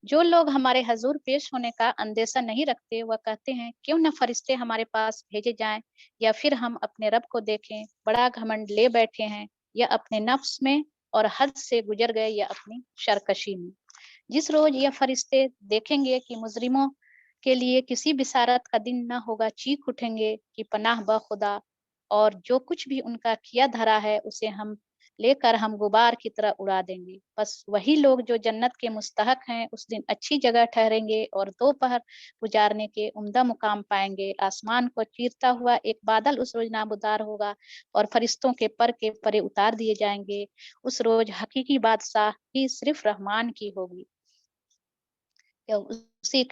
जो लोग हमारे हजूर पेश होने का अंदेशा नहीं रखते, वह कहते हैं क्यों न फरिश्ते हमारे पास भेजे जाएं, या फिर हम अपने रब को देखें। बड़ा घमंड ले बैठे हैं, या अपने नफ्स में और हद से गुजर गए, या अपनी सरकशी में। जिस रोज यह फरिश्ते देखेंगे कि मुजरिमों के लिए किसी बिसारत का दिन न होगा, चीख उठेंगे कि पनाह ब खुदा, और जो कुछ भी उनका किया धरा है उसे हम गुबार की तरह उड़ा देंगे। बस वही लोग जो जन्नत के मुस्तहक हैं उस दिन अच्छी जगह ठहरेंगे और दोपहर गुजारने के उम्दा मुकाम पाएंगे। आसमान को चीरता हुआ एक बादल उस रोज नामदार होगा और फरिश्तों के पर के परे उतार दिए जाएंगे। उस रोज हकीकी बादशाह ही सिर्फ रहमान की होगी। उसी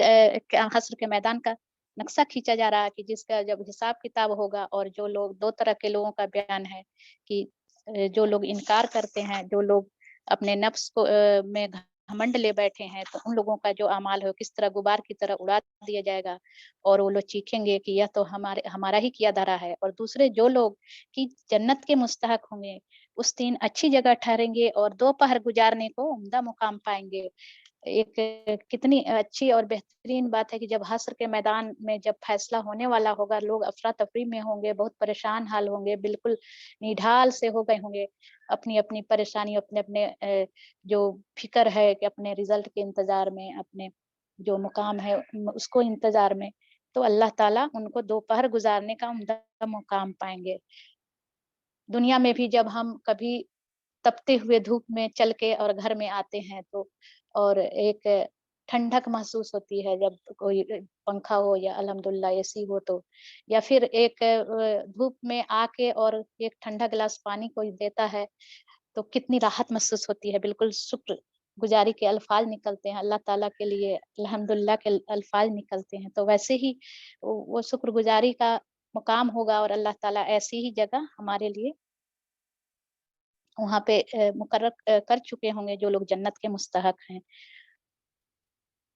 हश्र के मैदान का नक्शा खींचा जा रहा है कि जिसका जब हिसाब किताब होगा, और जो लोग, दो तरह के लोगों का बयान है कि जो लोग इनकार करते हैं, जो लोग अपने नफ्स को में घमंड ले बैठे हैं, तो उन लोगों का जो अमाल है किस तरह गुबार की तरह उड़ा दिया जाएगा, और वो लोग चीखेंगे कि यह तो हमारा ही किया धरा है। और दूसरे जो लोग कि जन्नत के मुस्तहक होंगे, उस दिन अच्छी जगह ठहरेंगे और दोपहर गुजारने को उम्दा मुकाम पाएंगे। एक कितनी अच्छी और बेहतरीन बात है कि जब हश्र के मैदान में जब फैसला होने वाला होगा, लोग अफरा तफरी में होंगे, बहुत परेशान हाल होंगे, बिल्कुल निढाल से हो गए होंगे, अपनी अपनी परेशानी, अपने अपने जो फिक्र है कि अपने रिजल्ट के इंतजार में, अपने जो मुकाम है उसको इंतजार में, तो अल्लाह ताला उनको दोपहर गुजारने का उम्दा मुकाम पाएंगे। दुनिया में भी जब हम कभी तपते हुए धूप में चल के और घर में आते हैं, तो और एक ठंडक महसूस होती है जब कोई पंखा हो या अल्हम्दुलिल्लाह एसी हो, तो या फिर एक धूप में आके और एक ठंडा गिलास पानी कोई देता है, तो कितनी राहत महसूस होती है। बिल्कुल शुक्र गुजारी के अल्फाज निकलते हैं, अल्लाह ताला के लिए अल्हम्दुलिल्लाह के अल्फाज निकलते हैं। तो वैसे ही वो शुक्र गुजारी का मुकाम होगा, और अल्लाह ताला ऐसी ही जगह हमारे लिए वहाँ पे मुकर्रर कर चुके होंगे जो लोग जन्नत के मुस्तहक हैं।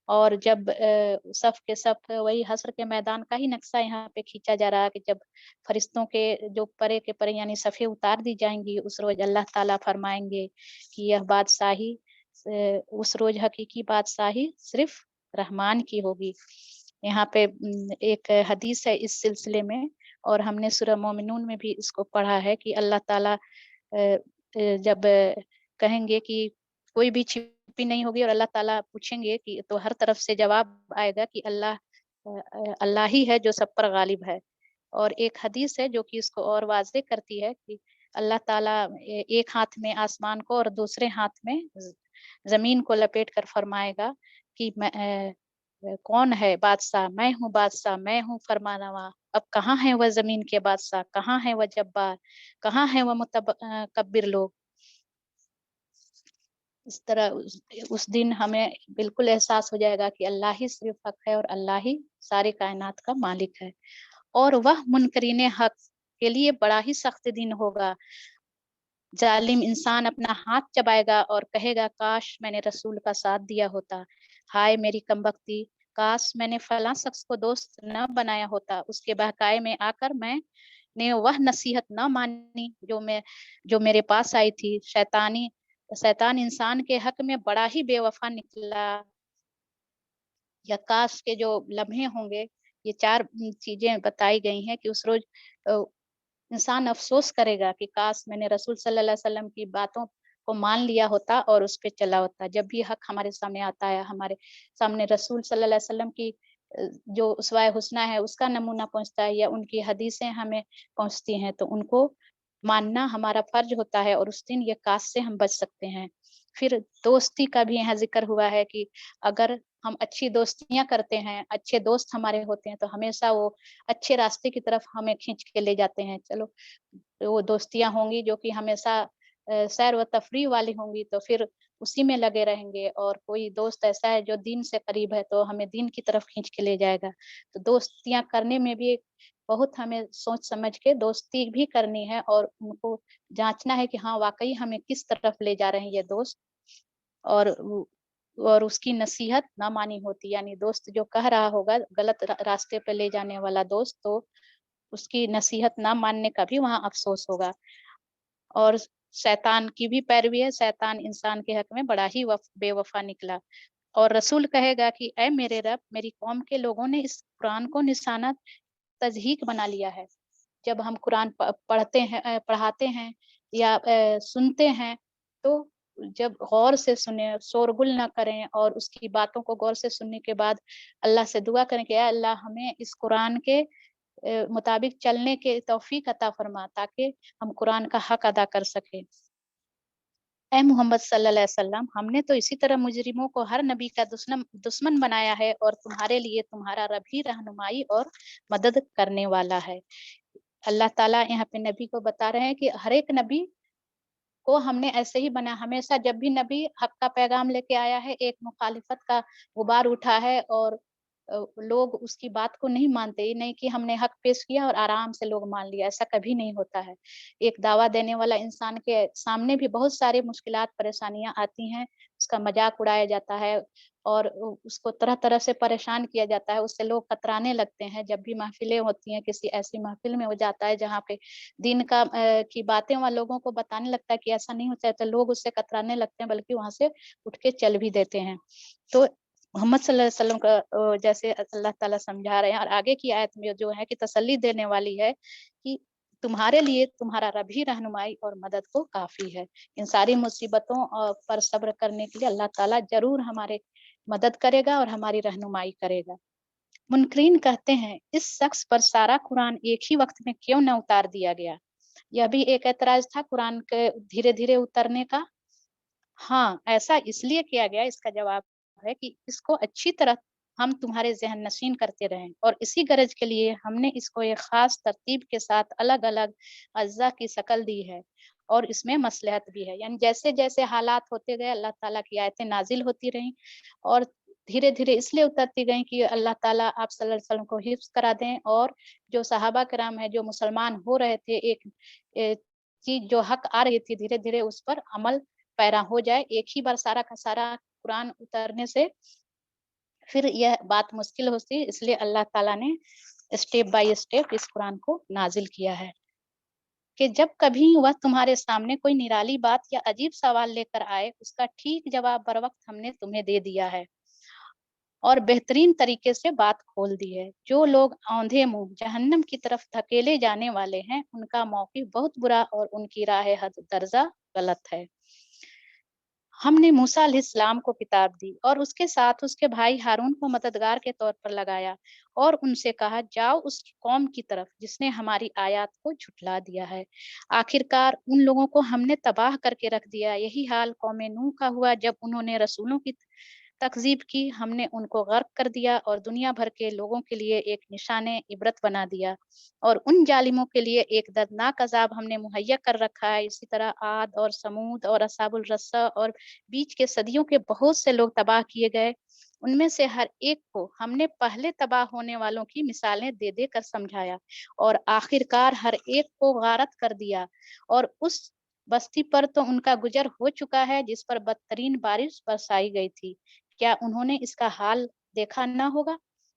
और जब सफ़ के सफ़ वही हश्र के मैदान का ही नक्शा यहाँ पे खींचा जा रहा है कि जब फरिश्तों के जो परे के परे यानी सफ़ें उतार दी जाएँगी, उस रोज़ अल्लाह ताला फरमाएँगे कि यह बादशाही उस रोज़ हकीकी बादशाही सिर्फ़ रहमान की होगी। यहाँ पे एक हदीस है इस सिलसिले में, और हमने सूरह मोमिनून में भी इसको पढ़ा है कि अल्लाह ताला जब कहेंगे कि कोई भी छिपी नहीं होगी, और अल्लाह ताला पूछेंगे कि, तो हर तरफ से जवाब आएगा कि अल्लाह ही है जो सब पर गालिब है। और एक हदीस है जो कि इसको और वाज़ेह करती है कि अल्लाह ताला एक हाथ में आसमान को और दूसरे हाथ में ज़मीन को लपेट कर फरमाएगा कि कौन है बादशाह? मैं हूँ फरमानवा। अब कहाँ है वह ज़मीन के बादशाह? कहाँ है वह जब्बार? कहाँ है वह कब्बिर लोग? इस तरह उस दिन हमें बिल्कुल एहसास हो जाएगा कि अल्लाह ही सिर्फ हक है, और अल्लाह ही सारी कायनात का मालिक है। और वह मुनकरीने हक के लिए बड़ा ही सख्त दिन होगा। जालिम इंसान अपना हाथ चबाएगा और कहेगा, काश मैंने रसूल का साथ दिया होता। हाय मेरी कमबख्ती, काश मैंने फलां शख्स को दोस्त न बनाया होता। उसके बहकाए में आकर मैंने वह नसीहत न मानी जो मेरे पास आई थी। शैतान इंसान के हक में बड़ा ही बेवफा निकला। या काश के जो लम्हे होंगे, ये 4 चीज़ें बताई गई हैं कि उस रोज़ अ, इंसान अफ़सोस करेगा कि काश मैंने रसूल सल्लल्लाहु अलैहि वसल्लम की बातों को मान लिया होता और उस पे चला होता। जब भी हक़ हमारे सामने आता है, हमारे सामने रसूल सल्लल्लाहु अलैहि वसल्लम की जो उसवाए हुस्ना है उसका नमूना पहुँचता है, या उनकी हदीसें हमें पहुँचती हैं, तो उनको मानना हमारा फ़र्ज़ होता है, और उस दिन ये काश से हम बच सकते हैं। फिर दोस्ती का भी यहाँ ज़िक्र हुआ है कि अगर हम अच्छी दोस्तियाँ करते हैं, अच्छे दोस्त हमारे होते हैं, तो हमेशा वो अच्छे रास्ते की तरफ हमें खींच के ले जाते हैं। चलो, वो दोस्तियाँ होंगी जो कि हमेशा सैर व तफरीह वाली होंगी, तो फिर उसी में लगे रहेंगे। और कोई दोस्त ऐसा है जो दीन से करीब है, तो हमें दीन की तरफ खींच के ले जाएगा। तो दोस्तियाँ करने में भी बहुत हमें सोच समझ के दोस्ती भी करनी है, और उनको जाँचना है कि हाँ, वाक़ई हमें किस तरफ ले जा रहे हैं ये दोस्त। और और उसकी नसीहत ना मानी होती, यानी दोस्त जो कह रहा होगा गलत रास्ते पे ले जाने वाला दोस्त, तो उसकी नसीहत ना मानने का भी वहाँ अफ़सोस होगा। और शैतान की भी पैरवी है, शैतान इंसान के हक में बड़ा ही बेवफ़ा निकला। اور رسول کہے گا کہ اے میرے رب، میری قوم کے لوگوں نے اس قرآن کو نشانہ تضحیک بنا لیا ہے. جب ہم قرآن پڑھتے ہیں، پڑھاتے ہیں یا سنتے ہیں، تو جب غور سے سنیں، شورغل نہ کریں، اور اس کی باتوں کو غور سے سننے کے بعد اللہ سے دعا کریں کہ اے اللہ، ہمیں اس قرآن کے مطابق چلنے کے توفیق عطا فرما، تاکہ ہم قرآن کا حق ادا کر سکیں. اے محمد صلی اللہ علیہ وسلم، ہم نے تو اسی طرح مجرموں کو ہر نبی کا دشمن بنایا ہے، اور تمہارے لیے تمہارا رب ہی رہنمائی اور مدد کرنے والا ہے. اللہ تعالیٰ یہاں پہ نبی کو بتا رہے ہیں کہ ہر ایک نبی کو ہم نے ایسے ہی بنا. ہمیشہ جب بھی نبی حق کا پیغام لے کے آیا ہے، ایک مخالفت کا غبار اٹھا ہے اور لوگ اس کی بات کو نہیں مانتے. یہ نہیں کہ ہم نے حق پیش کیا اور آرام سے لوگ مان لیا، ایسا کبھی نہیں ہوتا ہے. ایک دعویٰ دینے والا انسان کے سامنے بھی بہت سارے مشکلات، پریشانیاں آتی ہیں. اس کا مذاق اڑایا جاتا ہے اور اس کو طرح طرح سے پریشان کیا جاتا ہے. اس سے لوگ کترانے لگتے ہیں. جب بھی محفلیں ہوتی ہیں، کسی ایسی محفل میں وہ جاتا ہے جہاں پہ دین کا کی باتیں وہاں لوگوں کو بتانے لگتا ہے کہ ایسا نہیں ہوتا ہے، تو لوگ اس سے کترانے لگتے ہیں، بلکہ وہاں سے اٹھ کے چل بھی دیتے ہیں. تو محمد صلی اللہ علیہ وسلم کا جیسے اللہ تعالیٰ سمجھا رہے ہیں، اور آگے کی آیت میں جو ہے کہ تسلی دینے والی ہے کہ تمہارے لیے تمہارا رب ہی رہنمائی اور مدد کو کافی ہے. ان ساری مصیبتوں پر صبر کرنے کے لیے اللہ تعالیٰ ضرور ہمارے مدد کرے گا اور ہماری رہنمائی کرے گا. منکرین کہتے ہیں اس شخص پر سارا قرآن ایک ہی وقت میں کیوں نہ اتار دیا گیا. یہ بھی ایک اعتراض تھا قرآن کے دھیرے دھیرے اترنے کا. ہاں، ایسا اس لیے کیا گیا، اس کا جواب ہے کہ اس کو اچھی طرح ہم تمہارے ذہن نشین کرتے رہیں، اور اسی غرض کے لیے ہم نے اس کو ایک خاص ترتیب کے ساتھ الگ الگ اجزاء کی شکل دی ہے، اور اس میں مصلحت بھی ہے. یعنی جیسے جیسے حالات ہوتے گئے، اللہ تعالیٰ کی آیتیں نازل ہوتی رہیں، اور دھیرے دھیرے اس لیے اترتی گئیں کہ اللہ تعالیٰ آپ صلی اللہ علیہ وسلم کو حفظ کرا دیں، اور جو صحابہ کرام ہیں جو مسلمان ہو رہے تھے، ایک چیز جو حق آ رہی تھی، دھیرے دھیرے اس پر عمل پیرا ہو جائے. ایک ہی بار سارا کا سارا قرآن اترنے سے پھر یہ بات مشکل ہوتی، اس لیے اللہ تعالیٰ نے اسٹیپ بائی اسٹیپ اس قرآن کو نازل کیا ہے کہ جب کبھی وہ تمہارے سامنے کوئی نرالی بات یا عجیب سوال لے کر آئے، اس کا ٹھیک جواب بر وقت ہم نے تمہیں دے دیا ہے اور بہترین طریقے سے بات کھول دی ہے. جو لوگ اوندھے منہ جہنم کی طرف دھکیلے جانے والے ہیں، ان کا موقف بہت برا اور ان کی راہ حد درجہ غلط ہے. ہم نے موسیٰ علیہ السلام کو کتاب دی اور اس کے ساتھ اس کے بھائی ہارون کو مددگار کے طور پر لگایا، اور ان سے کہا جاؤ اس قوم کی طرف جس نے ہماری آیات کو جھٹلا دیا ہے. آخرکار ان لوگوں کو ہم نے تباہ کر کے رکھ دیا. یہی حال قوم نوح کا ہوا. جب انہوں نے رسولوں کی تکذیب کی، ہم نے ان کو غرق کر دیا اور دنیا بھر کے لوگوں کے لیے ایک نشان عبرت بنا دیا، اور ان ظالموں کے لیے ایک دردناک عذاب ہم نے مہیا کر رکھا ہے. اسی طرح عاد اور سمود اور اصحاب الرسہ اور بیچ کے صدیوں کے بہت سے لوگ تباہ کیے گئے. ان میں سے ہر ایک کو ہم نے پہلے تباہ ہونے والوں کی مثالیں دے دے کر سمجھایا، اور آخرکار ہر ایک کو غارت کر دیا. اور اس بستی پر تو ان کا گزر ہو چکا ہے جس پر بدترین بارش برسائی گئی تھی. کیا انہوں نے اس کا حال دیکھا نہ ہوگا؟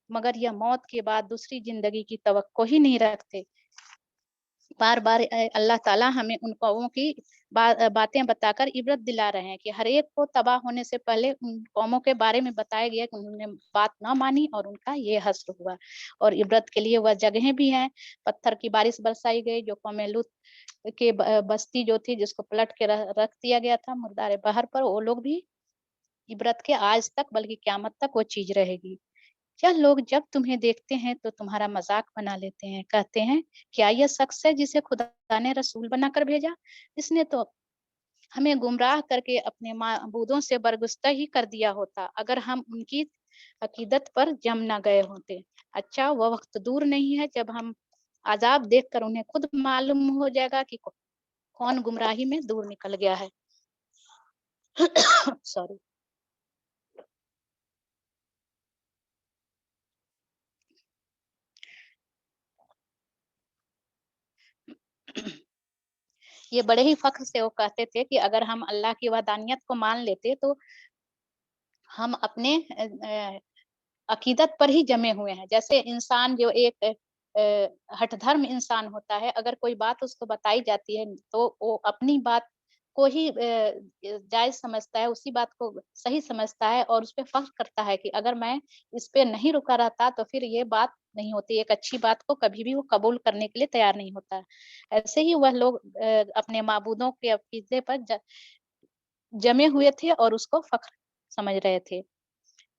مگر یہ موت کے بعد دوسری زندگی کی توقع ہی نہیں رکھتے. بار بار اللہ تعالیٰ ہمیں ان قوموں کی باتیں بتا کر عبرت دلا رہے ہیں کہ ہر ایک کو تباہ ہونے سے پہلے ان قوموں کے بارے میں بتایا گیا کہ انہوں نے بات نہ مانی اور ان کا یہ حشر ہوا. اور عبرت کے لیے وہ جگہیں بھی ہیں. پتھر کی بارش برسائی گئی. جو قوم لوط کے بستی جو تھی جس کو پلٹ کے رکھ دیا گیا تھا مردار بحر پر، وہ لوگ بھی عبرت کے آج تک بلکہ قیامت تک وہ چیز رہے گی. کیا لوگ جب تمہیں دیکھتے ہیں تو تمہارا مذاق بنا لیتے ہیں، کہتے ہیں کیا یہ شخص ہے جسے خدا نے رسول بنا کر بھیجا؟ اس نے تو ہمیں گمراہ کر کے اپنے معبودوں سے برگزیدہ ہی کر دیا ہوتا اگر ہم ان کی عقیدت پر جم نہ گئے ہوتے. اچھا، وہ وقت دور نہیں ہے جب ہم عذاب دیکھ کر انہیں خود معلوم ہو جائے گا کہ کون گمراہی میں دور نکل گیا ہے. سوری. یہ بڑے ہی فخر سے وہ کہتے تھے کہ اگر ہم اللہ کی وحدانیت کو مان لیتے تو ہم اپنے عقیدت پر ہی جمے ہوئے ہیں. جیسے انسان جو ایک ہٹ دھرم انسان ہوتا ہے، اگر کوئی بات اس کو بتائی جاتی ہے تو وہ اپنی بات को ही जायज़ समझता है, उसी बात को सही समझता है और उस पे फ़ख्र करता है कि अगर मैं इस पे नहीं रुका रहता तो फिर ये बात नहीं होती। एक अच्छी बात को कभी भी वो कबूल करने के लिए तैयार नहीं होता। ऐसे ही वह लोग अपने माबूदों के अक़ीदे पर जमे हुए थे और उसको फ़ख्र समझ रहे थे।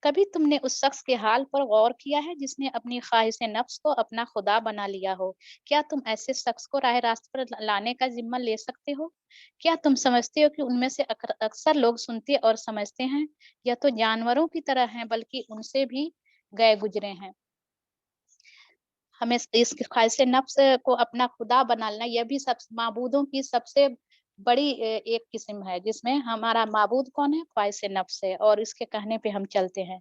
कभी तुमने उस शख्स के हाल पर गौर किया है जिसने अपनी ख्वाहिश नफ्स को अपना खुदा बना लिया हो? क्या तुम ऐसे शख्स को राह रास्त पर लाने का ज़िम्मा ले सकते हो? क्या तुम समझते हो कि उनमें से अक्सर लोग सुनते और समझते हैं, या तो जानवरों की तरह हैं बल्कि उनसे भी गए गुज़रे हैं? हमें इस ख्वाहिश नफ्स को अपना खुदा बना लेना, यह भी सब माबूदों की सबसे बड़ी एक किस्म है, जिसमें हमारा माबूद कौन है? ख्वाहिश नफ्स है और इसके कहने पे हम चलते हैं।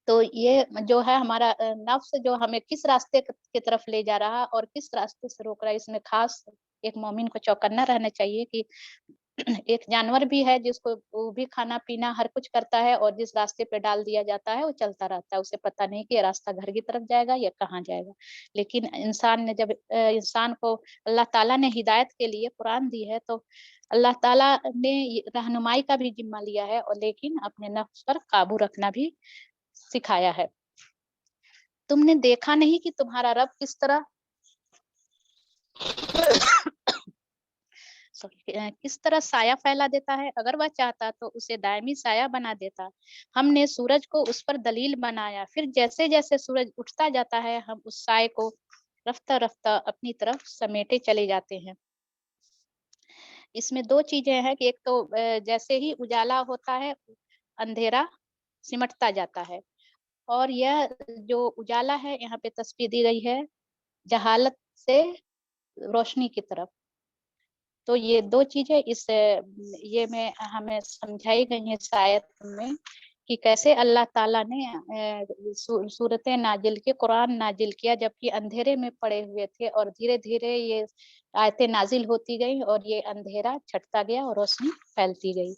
तो ये जो है हमारा नफ्स जो हमें किस रास्ते की तरफ ले जा रहा है और किस रास्ते से रोक रहा है, इसमें ख़ास एक मोमिन को चौकन्ना रहना चाहिए कि एक जानवर भी है जिसको वो भी खाना-पीना हर कुछ करता है और जिस रास्ते पे डाल दिया जाता है, वो चलता रहता है। उसे पता नहीं कि ये रास्ता घर की तरफ जाएगा या कहाँ जाएगा। लेकिन इंसान ने जब इंसान को अल्लाह ताला ने हिदायत के लिए कुरान दी है, तो अल्लाह ताला ने ये रहनुमाई का भी ज़िम्मा लिया है और लेकिन अपने नफ्स पर काबू रखना भी सिखाया है। तुमने देखा नहीं कि तुम्हारा रब किस तरह किस तरह साया फैला देता है? अगर वह चाहता तो उसे दायमी साया बना देता। हमने सूरज को उस पर दलील बनाया, फिर जैसे-जैसे सूरज उठता जाता है, हम उस साए को रफ्ता-रफ्ता अपनी तरफ समेटे चले जाते हैं। इसमें 2 चीज़ें हैं कि एक तो जैसे ही उजाला होता है, अंधेरा सिमटता जाता है और यह जो उजाला है, यहाँ पे तस्बीह दी गई है जहालत से रोशनी की तरफ। तो ये 2 चीज़ें ये में हमें समझाई गई हैं इस आयत में कि कैसे अल्लाह ताला ने सूरतें नाज़िल की, कुरान नाज़िल किया जबकि अंधेरे में पड़े हुए थे और धीरे-धीरे ये आयतें नाज़िल होती गई और ये अंधेरा छँटता गया और रोशनी फैलती गई।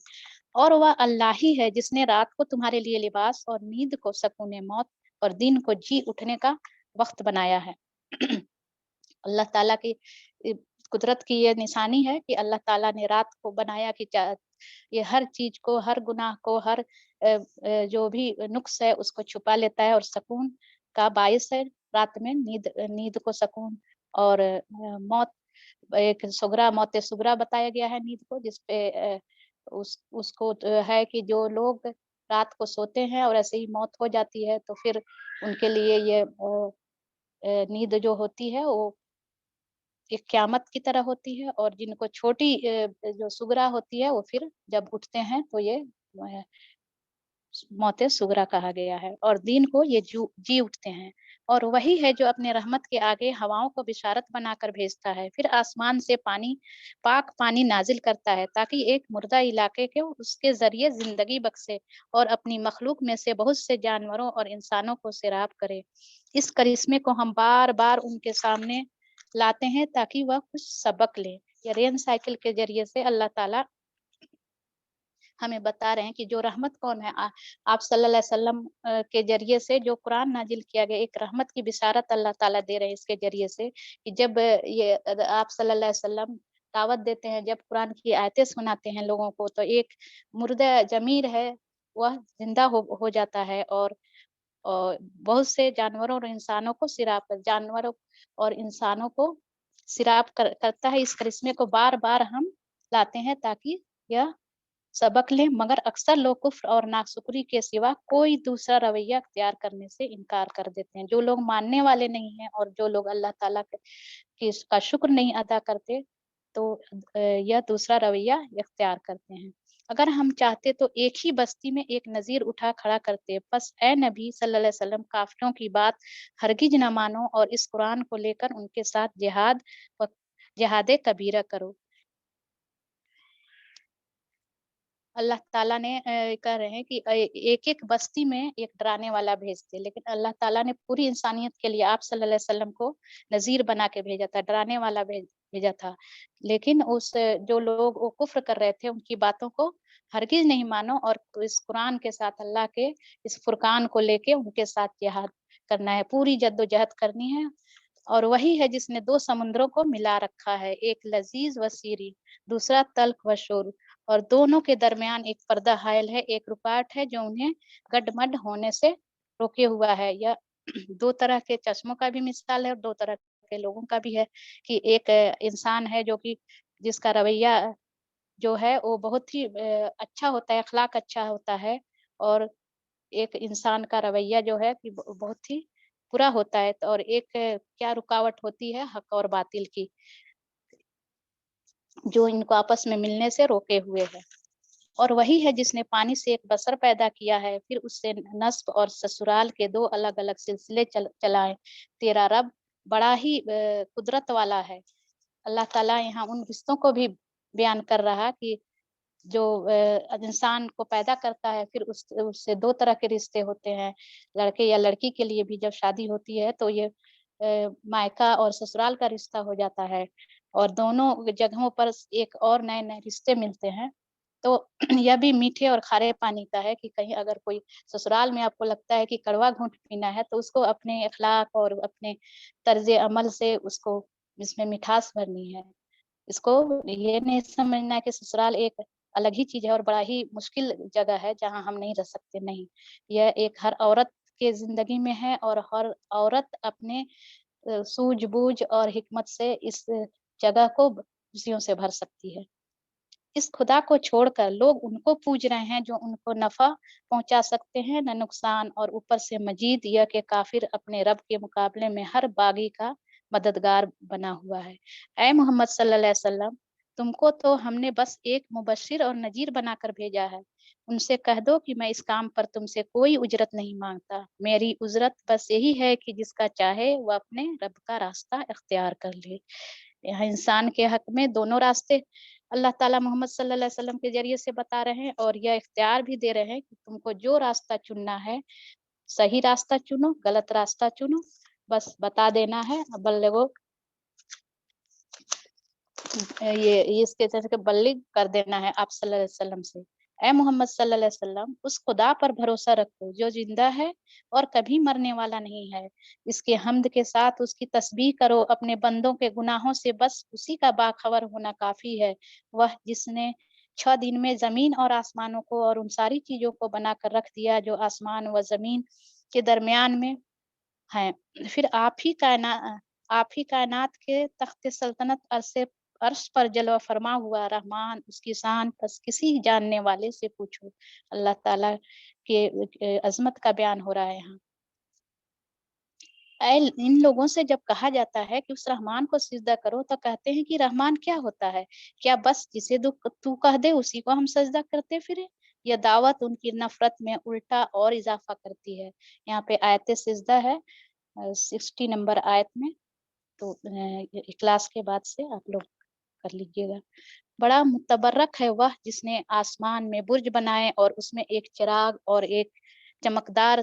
और वह अल्लाह ही है जिसने रात को तुम्हारे लिए लिबास और नींद को सकून मौत और दिन को जी उठने का वक़्त बनाया है। अल्लाह ताला की इ कुदरत की ये निशानी है कि अल्लाह ताला ने रात को बनाया कि ये हर चीज़ को, हर गुनाह को, हर जो भी नुक्स है उसको छुपा लेता है और सुकून का बाइस है। रात में नींद नींद को सुकून और मौत एक सुगरा मौत सुगरा बताया गया है नींद को, जिस पे उसको है कि जो लोग रात को सोते हैं और ऐसे ही मौत हो जाती है, तो फिर उनके लिए ये नींद जो होती है वो एक क़यामत की तरह होती है और जिनको छोटी जो सुगरा होती है वो फिर जब उठते हैं तो ये अ, मौते सुगरा कहा गया है और दिन को ये जी उठते हैं। और वही है जो अपने रहमत के आगे हवाओं को बिशारत बनाकर भेजता है। फिर आसमान से पाक पानी नाज़िल करता है ताकि एक मुर्दा इलाके को उसके ज़रिए ज़िंदगी बख्शे और अपनी मखलूक में से बहुत से जानवरों और इंसानों को सैराब करे। इस करिश्मे को हम बार-बार उनके सामने लाते हैं ताकि वह कुछ सबक लें। या रेन साइकिल के ज़रिए से अल्लाह ताला हमें बता रहे हैं कि जो रहमत कौन है आप सल्लल्लाहु अलैहि वसल्लम के ज़रिए से जो कुरान नाज़िल किया गया, एक रहमत की बिशारत अल्लाह ताला दे रहे हैं इसके ज़रिए से कि जब आप सल्लल्लाहु अलैहि वसल्लम दावत देते हैं, जब कुरान की आयतें सुनाते हैं लोगों को, तो एक मुर्दा ज़मीर है, वह ज़िंदा हो जाता है और बहुत से जानवरों और इंसानों को जानवरों और इंसानों को करता है। इस करिश्मे को बार-बार हम लाते हैं ताकि यह सबक लें, मगर अक्सर लोग कुफ्र और नाशुक्री के सिवा कोई दूसरा रवैया अख्तियार करने से इनकार कर देते हैं। जो लोग मानने वाले नहीं हैं और जो लोग अल्लाह ताला की का शुक्र नहीं अदा करते, तो यह दूसरा रवैया इख्तियार करते हैं। अगर हम चाहते तो एक ही बस्ती में एक नज़ीर उठा खड़ा करते। बस ए नबी सल्लल्लाहु अलैहि वसल्लम, काफ़िरों की बात हरगिज़ न मानो और इस कुरान को लेकर उनके साथ व जिहाद कबीरा करो। अल्लाह ताला ने कह रहे हैं कि एक-एक बस्ती में एक डराने वाला भेजते, लेकिन अल्लाह ताला ने पूरी इंसानियत के लिए आप सल्लल्लाहु अलैहि वसल्लम को नज़ीर बना के भेजा था, डराने वाला भेजा था। लेकिन जो लोग वो कुफ़्र कर रहे थे, उनकी बातों को हरगिज़ नहीं मानो और इस कुरान के साथ अल्लाह के इस फुरकान को लेके उनके साथ जिहाद करना है, पूरी जद्दोजहद करनी है اور وہی ہے جس نے دو سمندروں کو ملا رکھا ہے، ایک لذیذ و سیری، دوسرا تلخ و شور، اور دونوں کے درمیان ایک پردہ حائل ہے، ایک رکاوٹ ہے جو انہیں گڈمڈ ہونے سے روکے ہوا ہے۔ یا دو طرح کے چشموں کا بھی مثال ہے اور دو طرح کے لوگوں کا بھی ہے، کہ ایک انسان ہے جو کہ جس کا رویہ جو ہے وہ بہت ہی اچھا ہوتا ہے، اخلاق اچھا ہوتا ہے، اور ایک انسان کا رویہ جو ہے کہ بہت ہی برا ہوتا ہے، اور ایک کیا رکاوٹ ہوتی ہے حق اور باطل کی، جو ان کو آپس میں ملنے سے روکے ہوئے ہے۔ اور وہی ہے جس نے پانی سے ایک بشر پیدا کیا ہے، پھر اس سے نسب اور سسرال کے دو الگ الگ سلسلے چلائے۔ تیرا رب بڑا ہی قدرت والا ہے۔ اللہ تعالیٰ یہاں ان رشتوں کو بھی بیان کر رہا کہ جو انسان کو پیدا کرتا ہے، پھر اس سے دو طرح کے رشتے ہوتے ہیں، لڑکے یا لڑکی کے لیے بھی جب شادی ہوتی ہے تو یہ مائکا اور سسرال کا رشتہ ہو جاتا ہے، اور دونوں جگہوں پر ایک اور نئے نئے رشتے ملتے ہیں۔ تو یہ بھی میٹھے اور کھارے پانی کا ہے کہ کہیں اگر کوئی سسرال میں آپ کو لگتا ہے کہ کڑوا گھونٹ پینا ہے تو اس کو اپنے اخلاق اور اپنے طرز عمل سے اس کو اس میں مٹھاس بھرنی ہے۔ اس کو یہ نہیں سمجھنا کہ سسرال ایک الگ ہی چیز ہے اور بڑا ہی مشکل جگہ ہے جہاں ہم نہیں رہ سکتے، نہیں، یہ ایک ہر عورت کے زندگی میں ہے، اور ہر عورت اپنے سوجھ بوجھ اور حکمت سے اس جگہ کو خوشیوں سے بھر سکتی ہے۔ اس خدا کو چھوڑ کر لوگ ان کو پوج رہے ہیں جو ان کو نفع پہنچا سکتے ہیں نہ نقصان، اور اوپر سے مزید یہ کہ کافر اپنے رب کے مقابلے میں ہر باغی کا مددگار بنا ہوا ہے۔ اے محمد صلی اللہ علیہ وسلم، تم کو تو ہم نے بس ایک مبشر اور نذیر بنا کر بھیجا ہے۔ ان سے کہہ دو کہ میں اس کام پر تم سے کوئی اجرت نہیں مانگتا، میری اجرت بس یہی ہے کہ جس کا چاہے وہ اپنے رب کا راستہ اختیار کر لے۔ یہاں انسان کے حق میں دونوں راستے اللہ تعالیٰ محمد صلی اللہ علیہ وسلم کے ذریعے سے بتا رہے ہیں، اور یہ اختیار بھی دے رہے ہیں کہ تم کو جو راستہ چننا ہے، صحیح راستہ چنو، غلط راستہ چنو، بس بتا دینا ہے۔ بلغو، یہ اس کے طرح بلغ کر دینا ہے آپ صلی اللہ علیہ وسلم سے۔ اے محمد صلی اللہ علیہ وسلم، اس خدا پر بھروسہ رکھو جو زندہ ہے اور کبھی مرنے والا نہیں ہے، اس کے حمد کے ساتھ اس کی تسبیح کرو، اپنے بندوں کے گناہوں سے بس اسی کا باخبر ہونا کافی ہے۔ وہ جس نے 6 دن میں زمین اور آسمانوں کو اور ان ساری چیزوں کو بنا کر رکھ دیا جو آسمان و زمین کے درمیان میں ہیں، پھر آپ ہی کائنات کے تخت سلطنت عرش پر جلوہ فرما ہوا رحمان، اس کی شان بس کسی جاننے والے سے پوچھو۔ اللہ تعالیٰ کے عظمت کا بیان ہو رہا ہے یہاں۔ ان لوگوں سے جب کہا جاتا ہے کہ اس رحمان کو سجدہ کرو تو کہتے ہیں کہ رحمان کیا ہوتا ہے؟ کیا بس جسے تو کہہ دے اسی کو ہم سجدہ کرتے پھرے؟ یہ دعوت ان کی نفرت میں الٹا اور اضافہ کرتی ہے۔ یہاں پہ آیت سجدہ ہے 60 نمبر آیت میں، تو کلاس کے بعد سے آپ لوگ کر لیجیے گا۔ بڑا متبرک ہے وہ جس نے آسمان میں برج بنائے اور اس میں ایک چراغ اور ایک چمکدار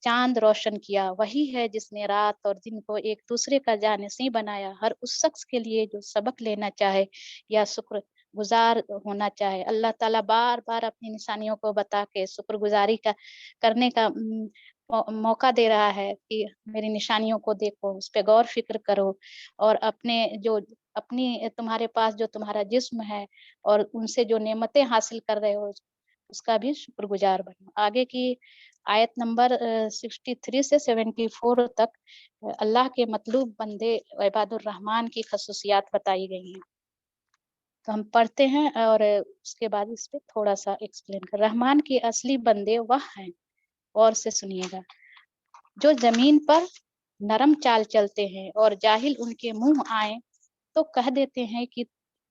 چاند روشن کیا، وہی ہے جس نے رات اور دن کو ایک دوسرے کا جانشین بنایا۔ ہر اس شخص کے لیے جو سبق لینا چاہے یا شکر گزار ہونا چاہے، اللہ تعالیٰ بار بار اپنی نشانیوں کو بتا کے شکر گزاری کرنے کا موقع دے رہا ہے کہ میری نشانیوں کو دیکھو، اس پہ غور فکر کرو، اور اپنی تمہارے پاس جو تمہارا جسم ہے اور ان سے جو نعمتیں حاصل کر رہے ہو اس کا بھی شکر گزار بنو۔ آگے کی آیت نمبر 63 سے 74 تک اللہ کے مطلوب بندے عباد الرحمن کی خصوصیات بتائی گئی ہیں، تو ہم پڑھتے ہیں اور اس کے بعد اس پہ تھوڑا سا ایکسپلین کر۔ رحمان کے اصلی بندے وہ ہیں، اور سے سنیے گا، جو زمین پر نرم چال چلتے ہیں اور جاہل ان کے منہ آئیں تو کہہ دیتے ہیں کہ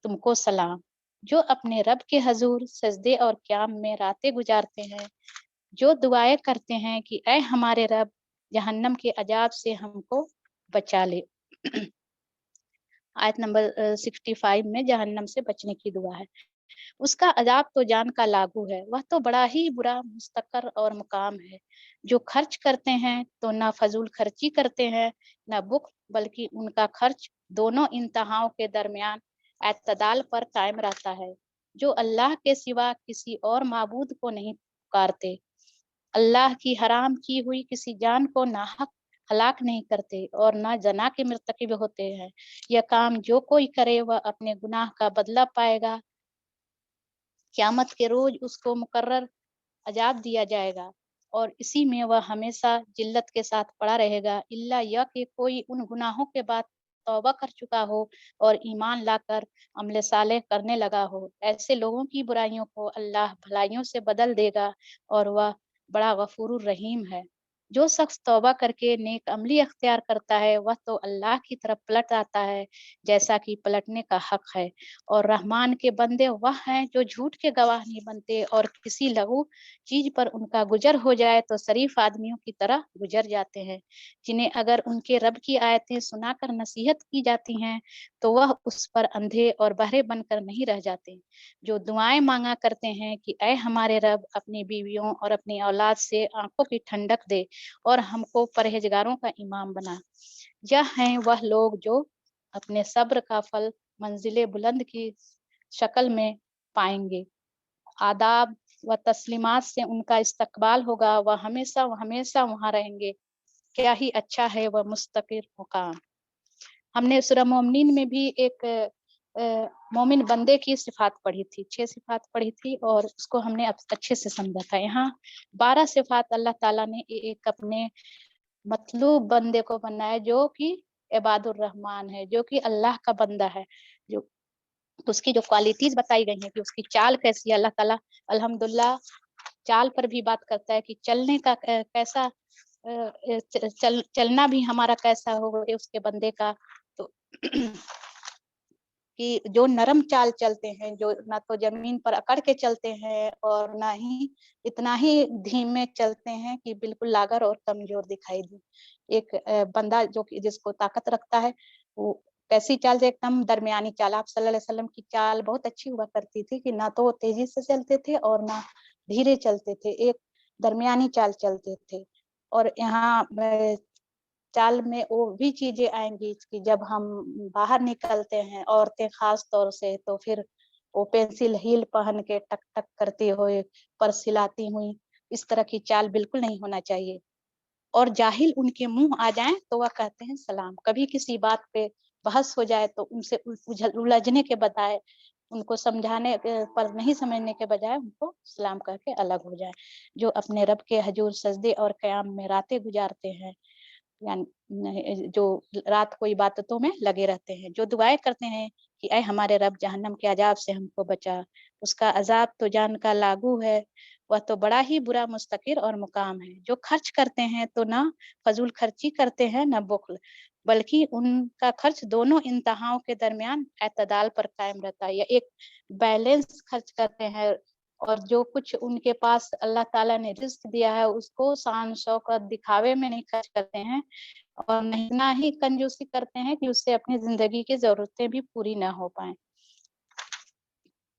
تم کو سلام، جو اپنے رب کے حضور سجدے اور قیام میں راتیں گزارتے ہیں، جو دعائیں کرتے ہیں کہ اے ہمارے رب جہنم کے عذاب سے ہم کو بچا لے۔ آیت نمبر 65 میں جہنم سے بچنے کی دعا ہے۔ اس کا عذاب تو جان کا لاگو ہے، وہ تو بڑا ہی برا مستقر اور مقام ہے۔ جو خرچ کرتے ہیں تو نہ فضول خرچی کرتے ہیں نہ بخل، بلکہ ان کا خرچ دونوں انتہاؤں کے درمیان اعتدال پر قائم رہتا ہے۔ جو اللہ کے سوا کسی اور معبود کو نہیں پکارتے، اللہ کی حرام کی ہوئی کسی جان کو ناحق हलाक नहीं करते और न जना के मृतकब होते हैं। यह काम जो कोई करे वह अपने गुनाह का बदला पाएगा। क़यामत के रोज उसको मुकर्रर अजाब दिया जाएगा और इसी में वह हमेशा जिल्लत के साथ पड़ा रहेगा, इल्ला यह कि कोई उन गुनाहों के बाद तौबा कर चुका हो और ईमान लाकर अमल सालेह करने लगा हो। ऐसे लोगों की बुराइयों को अल्लाह भलाइयों से बदल देगा और वह बड़ा गफूरुर रहीम है। जो शख्स तौबा करके नेक अमली अख्तियार करता है वह तो अल्लाह की तरफ पलट आता है जैसा कि पलटने का हक है। और रहमान के बंदे वह हैं जो झूठ के गवाह नहीं बनते और किसी लघु चीज पर उनका गुजर हो जाए तो शरीफ आदमियों की तरह गुजर जाते हैं, जिन्हें अगर उनके रब की आयतें सुनाकर नसीहत की जाती हैं तो वह उस पर अंधे और बहरे बनकर नहीं रह जाते। जो दुआएं मांगा करते हैं कि ऐ हमारे रब अपनी बीवियों और अपनी औलाद से आंखों की ठंडक दे और हमको परहेजगारों का इमाम बना। यह हैं वह लोग जो अपने सब्र का फल मंजिले बुलंद की शक्ल में पाएंगे। आदाब व तस्लीमात से उनका इस्तकबाल होगा, वह हमेशा वहाँ रहेंगे। क्या ही अच्छा है वह मुस्तकिर मुकाम। हमने सूरह मोमिनीन में भी एक मोमिन बंदे की सिफात पढ़ी थी, 6 सिफात पढ़ी थी और उसको हमने अच्छे से समझा था। यहाँ 12 सिफात अल्लाह ताला ने एक अपने मतलूब बंदे को बनाया जो कि इबादुर रहमान है, जो कि अल्लाह का बंदा है। जो उसकी जो क्वालिटीज बताई गई हैं कि उसकी चाल कैसी है, अल्लाह ताला अल्हम्दुलिल्लाह चाल पर भी बात करता है कि चलने का कैसा चलना भी हमारा कैसा हो ये उसके बंदे का। तो कि जो नरम चाल चलते हैं, जो ना तो जमीन पर अकड़ के चलते हैं और ना ही इतना ही धीमे चलते हैं कि बिल्कुल लागर और कमजोर दिखाई दे। एक बंदा जो कि जिसको ताकत रखता है वो कैसी चाल से, एकदम दरमियानी चाल। आप सल्लल्लाहु अलैहि वसल्लम की चाल बहुत अच्छी हुआ करती थी कि ना तो वो तेजी से चलते थे और ना धीरे चलते थे, एक दरमियानी चाल चलते थे। और यहाँ चाल में वो भी चीजें आएंगी कि जब हम बाहर निकलते हैं औरतें खास तौर से, तो फिर वो पेंसिल हील पहन के टक टक करती हुई पर्स हिलाती हुई, इस तरह की चाल बिल्कुल नहीं होना चाहिए। और जाहिल उनके मुंह आ जाएं तो वह कहते हैं सलाम। कभी किसी बात पे बहस हो जाए तो उनसे उलझने के बजाय, उनको समझाने पर नहीं समझने के बजाय उनको सलाम करके अलग हो जाए। जो अपने रब के हजूर सजदे और क़याम में रातें गुजारते हैं, यानी जो रात को इबादतों में लगे रहते हैं, जो दुआएं करते हैं कि ऐ हमारे रब जहन्नम के अजाब से हमको बचा, उसका अजाब तो जान का लागू है, वह तो बड़ा ही बुरा मुस्तकिर और मुकाम है। जो खर्च करते हैं तो ना फजूल खर्ची करते हैं न बुखल, बल्कि उनका खर्च दोनों इंतहाओं के दरमियान एतदाल पर कायम रहता है, या एक बैलेंस खर्च करते हैं। और जो कुछ उनके पास अल्लाह ताला ने रिस्क दिया है उसको शान शौकत दिखावे में नहीं खर्च करते हैं और नहीं ना ही कंजूसी करते हैं कि उससे अपनी जिंदगी की जरूरतें भी पूरी ना हो पाए।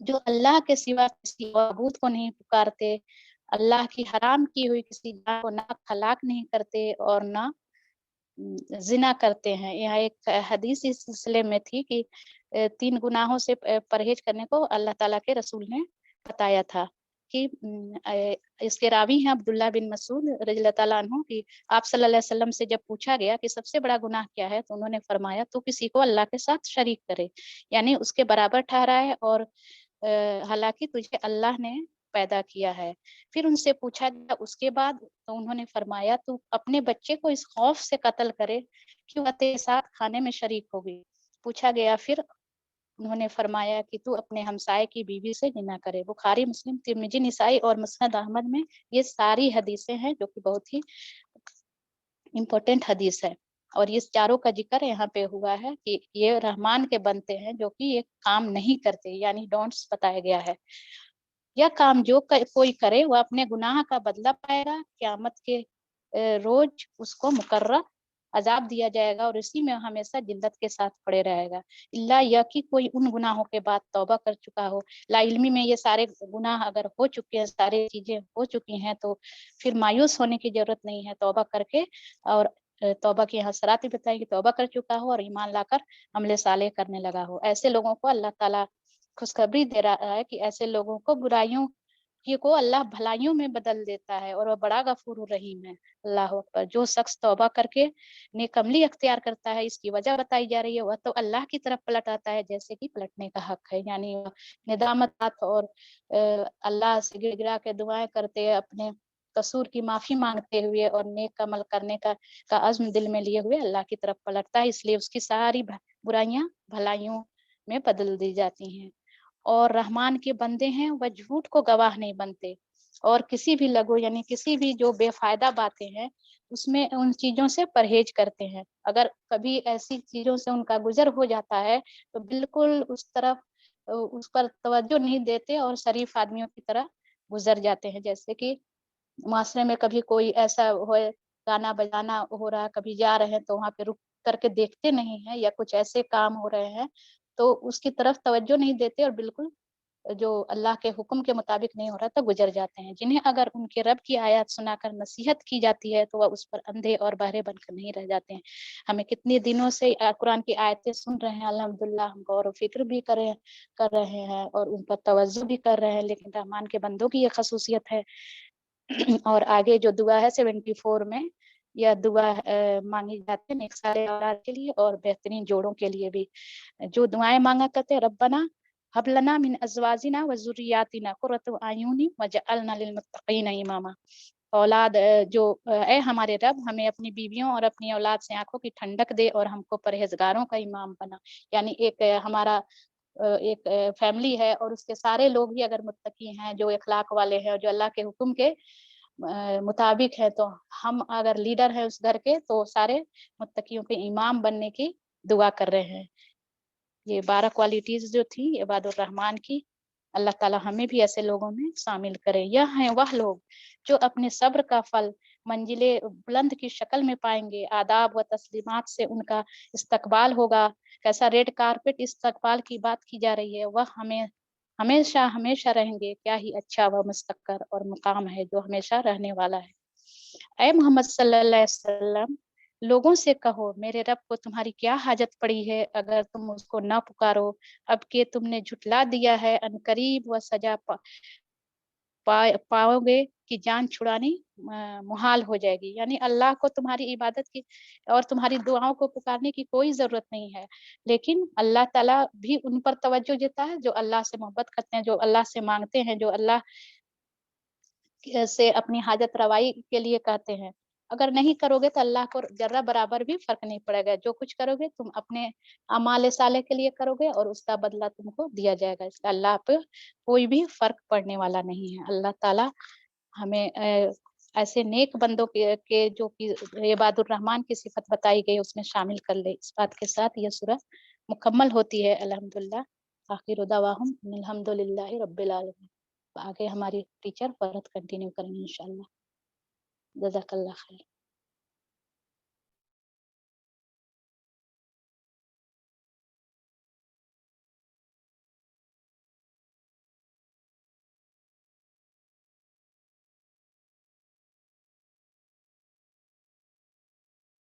जो अल्लाह के सिवा किसी माबूद को नहीं पुकारते, अल्लाह की हराम की हुई किसी जान को ना हलाक नहीं करते और ना जिना करते हैं। यहाँ एक हदीस इस सिलसिले में थी कि 3 गुनाहों से परहेज करने को अल्लाह ताला के रसूल ने बताया था कि इसके रावी हैं अब्दुल्ला बिन मसूद रज़ियल्लाहु ताला अन्हु कि आप सल्लल्लाहु अलैहि वसल्लम से जब पूछा गया कि सबसे बड़ा गुनाह क्या है, तो उन्होंने फरमाया तू किसी को अल्लाह के साथ शरीक करे, यानी उसके बराबर ठहराए और हालांकि तुझे अल्लाह ने पैदा किया है। फिर उनसे पूछा गया उसके बाद, तो उन्होंने फरमाया तू अपने बच्चे को इस खौफ से कत्ल करे कि वह तेरे साथ खाने में शरीक होगी। पूछा गया फिर, उन्होंने फरमाया कि तू अपने हमसाये की बीवी से जिना करे। बुखारी, मुस्लिम, तिर्मिजी, निसाई और मुस्नद अहमद में ये सारी हदीसें हैं जो कि बहुत ही इम्पोर्टेंट हदीस है। और ये चारों का जिक्र यहाँ पे हुआ है कि ये रहमान के बनते हैं जो कि ये काम नहीं करते, यानी डोंट्स बताया गया है। यह काम जो कोई करे वह अपने गुनाह का बदला पाएगा, क़यामत के रोज उसको मुकर्रर अजाब दिया जाएगा और इसी में हमेशा जिल्लत के साथ पड़े रहेगा। इल्ला यह कि कोई उन गुनाहों के बाद तौबा कर चुका हो। लाइल्मी में ये सारे गुनाह अगर हो चुके हैं, सारी चीजें हो चुकी हैं, तो फिर मायूस होने की जरूरत नहीं है। तौबा करके और तौबा की हसरात भी बताई कि तौबा कर चुका हो और ईमान लाकर अमले साले करने लगा हो। ऐसे लोगों को अल्लाह ताला खुशखबरी दे रहा है कि ऐसे लोगों को बुराइयों نیکی کو اللہ بھلائیوں میں بدل دیتا ہے اور وہ بڑا غفور الرحیم ہے۔ اللہ اکبر۔ جو شخص توبہ کر کے نیک عملی اختیار کرتا ہے، اس کی وجہ بتائی جا رہی ہے، وہ تو اللہ کی طرف پلٹ آتا ہے جیسے کہ پلٹنے کا حق ہے، یعنی ندامت اور اللہ سے گر گرا کے دعائیں کرتے اپنے قصور کی معافی مانگتے ہوئے اور نیک عمل کرنے کا عزم دل میں لیے ہوئے اللہ کی طرف پلٹتا ہے، اس لیے اس کی ساری برائیاں بھلائیوں میں بدل دی جاتی ہیں۔ اور رحمان کے بندے ہیں وہ جھوٹ کو گواہ نہیں بنتے، اور کسی بھی لغو یعنی کسی بھی جو بے فائدہ باتیں ہیں اس میں ان چیزوں سے پرہیز کرتے ہیں۔ اگر کبھی ایسی چیزوں سے ان کا گزر ہو جاتا ہے تو بالکل اس طرف اس پر توجہ نہیں دیتے اور شریف آدمیوں کی طرح گزر جاتے ہیں۔ جیسے کہ معاشرے میں کبھی کوئی ایسا ہوئے، گانا بجانا ہو رہا ہے، کبھی جا رہے ہیں تو وہاں پہ رک کر کے دیکھتے نہیں ہیں، یا کچھ ایسے کام ہو رہے ہیں تو اس کی طرف توجہ نہیں دیتے اور بالکل جو اللہ کے حکم کے مطابق نہیں ہو رہا تو گزر جاتے ہیں۔ جنہیں اگر ان کے رب کی آیات سنا کر نصیحت کی جاتی ہے تو وہ اس پر اندھے اور بہرے بن کر نہیں رہ جاتے ہیں۔ ہمیں کتنے دنوں سے قرآن کی آیتیں سن رہے ہیں، الحمدللہ ہم غور و فکر بھی کر رہے ہیں اور ان پر توجہ بھی کر رہے ہیں، لیکن رحمان کے بندوں کی یہ خصوصیت ہے۔ اور آگے جو دعا ہے 74 میں یہ دعا مانگی جاتی ہے نیک سارے اولاد کے لیے اور بہترین جوڑوں کے لیے بھی، جو دعائیں مانگا کرتے ہیں، ربنا حب لنا من ازواجنا وذریاتنا قرۃ اعین واجعلنا للمتقین اماما۔ اولاد جو اے ہمارے رب ہمیں اپنی بیویوں اور اپنی اولاد سے آنکھوں کی ٹھنڈک دے اور ہم کو پرہیزگاروں کا امام بنا، یعنی ایک ہمارا ایک فیملی ہے اور اس کے سارے لوگ ہی اگر متقی ہیں، جو اخلاق والے ہیں اور جو اللہ کے حکم کے مطابق ہے، تو ہم اگر لیڈر ہیں اس گھر کے تو سارے متقیوں کے امام بننے کی دعا کر رہے ہیں۔ یہ 12 کوالٹیز جو تھی عباد الرحمن کی، اللہ تعالی ہمیں بھی ایسے لوگوں میں شامل کرے۔ یہ ہیں وہ لوگ جو اپنے صبر کا پھل منزل بلند کی شکل میں پائیں گے، آداب و تسلیمات سے ان کا استقبال ہوگا۔ کیسا ریڈ کارپٹ استقبال کی بات کی جا رہی ہے، وہ ہمیں ہمیشہ ہمیشہ رہیں گے، کیا ہی اچھا وہ مستقر اور مقام ہے جو ہمیشہ رہنے والا ہے۔ اے محمد صلی اللہ علیہ وسلم، لوگوں سے کہو میرے رب کو تمہاری کیا حاجت پڑی ہے اگر تم اس کو نہ پکارو، اب کہ تم نے جھٹلا دیا ہے، ان قریب وہ سزا پاؤ گے کہ جان چھڑانی محال ہو جائے گی۔ یعنی اللہ کو تمہاری عبادت کی اور تمہاری دعاؤں کو پکارنے کی کوئی ضرورت نہیں ہے، لیکن اللہ تعالیٰ بھی ان پر توجہ دیتا ہے جو اللہ سے محبت کرتے ہیں، جو اللہ سے مانگتے ہیں، جو اللہ سے اپنی حاجت روائی کے لیے کہتے ہیں۔ اگر نہیں کرو گے تو اللہ کو ذرہ برابر بھی فرق نہیں پڑے گا، جو کچھ کرو گے تم اپنے اعمال صالح کے لیے کرو گے اور اس کا بدلہ تم کو دیا جائے گا، اس کا اللہ پہ کوئی بھی فرق پڑنے والا نہیں ہے۔ اللہ تعالیٰ ہمیں ایسے نیک بندوں کے جو کہ عباد الرحمن کی صفت بتائی گئی اس میں شامل کر لے۔ اس بات کے ساتھ یہ سورہ مکمل ہوتی ہے الحمدللہ۔ آخر دعواہم الحمدللہ رب العالمین۔ آگے ہماری ٹیچر فرحت کنٹینیو کریں گے انشاءاللہ۔ جزاک اللہ خیر۔